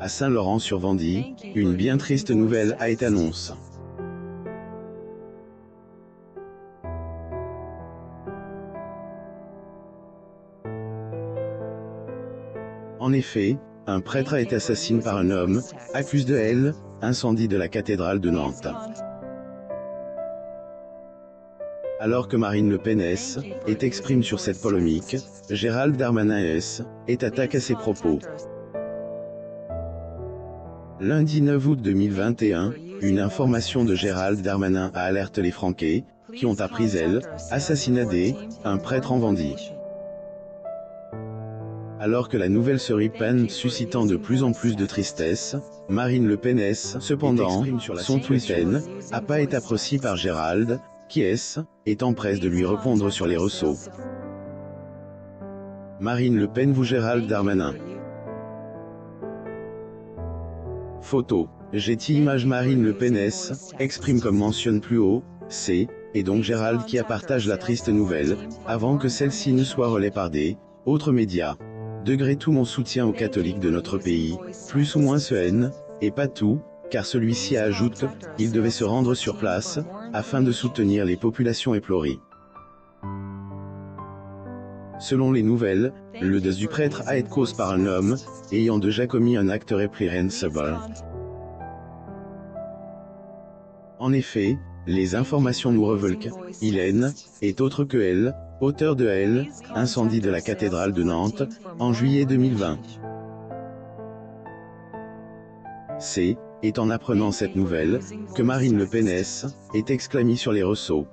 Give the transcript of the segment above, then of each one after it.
À Saint-Laurent-sur-Vendée, une bien triste nouvelle a été annoncée. En effet, un prêtre a été assassiné par un homme, accusé de zèle, incendie de la cathédrale de Nantes. Alors que Marine Le Pen exprime sur cette polémique, Gérald Darmanin attaque à ses propos. Lundi 9 août 2021, une information de Gérald Darmanin a alerté les Franquais, qui ont appris assassinat un prêtre en Vendée. Alors que la nouvelle se répand suscitant de plus en plus de tristesse, Marine Le Pen cependant, son tweet n'a pas été apprécié par Gérald, qui est en presse de lui répondre sur les réseaux. Marine Le Pen vous Gérald Darmanin. Photo. Getty Images. Marine Le Pen exprime comme mentionne plus haut, et donc Gérald qui a partagé la triste nouvelle, avant que celle-ci ne soit relayée par des autres médias. Degré tout mon soutien aux catholiques de notre pays, plus ou moins et pas tout, car celui-ci ajoute, il devait se rendre sur place, afin de soutenir les populations éplorées. Selon les nouvelles, le décès du prêtre a été causé par un homme, ayant déjà commis un acte répréhensible. En effet, les informations nous révèlent qu'il est autre que auteur de incendie de la cathédrale de Nantes, en juillet 2020. C'est en apprenant cette nouvelle, que Marine Le Pen est exclamée sur les réseaux.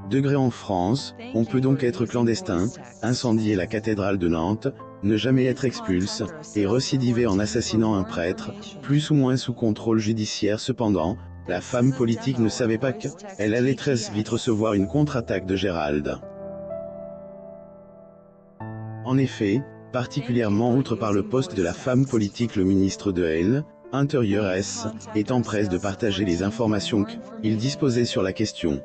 Degré en France, on peut donc être clandestin, incendier la cathédrale de Nantes, ne jamais être expulsé, et récidiver en assassinant un prêtre, plus ou moins sous contrôle judiciaire. Cependant, la femme politique ne savait pas qu'elle allait très vite recevoir une contre-attaque de Gérald. En effet, particulièrement outre par le poste de la femme politique, le ministre de l'Intérieur est en presse de partager les informations qu'il disposait sur la question.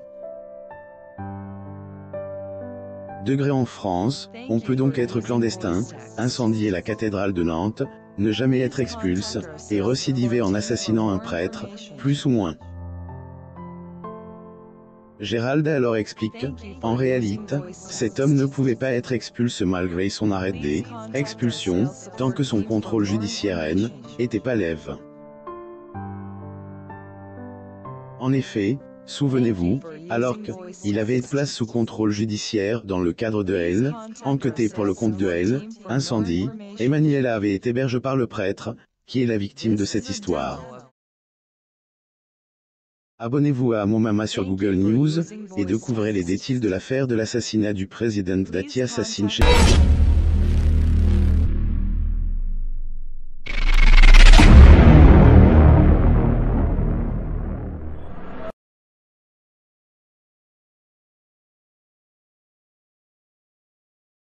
Degré en France, on peut donc être clandestin, incendier la cathédrale de Nantes, ne jamais être expulsé, et récidiver en assassinant un prêtre, plus ou moins. Gérald alors explique, en réalité, cet homme ne pouvait pas être expulsé malgré son arrêt d'expulsion, tant que son contrôle judiciaire n'était pas lève. En effet, souvenez-vous, alors qu'il avait été placé sous contrôle judiciaire dans le cadre de enquêté pour le compte de incendie, Emmanuel avait été hébergé par le prêtre, qui est la victime de cette histoire. Abonnez-vous à Mon Mama sur Google News, et découvrez les détails de l'affaire de l'assassinat du président Dati Assassin chez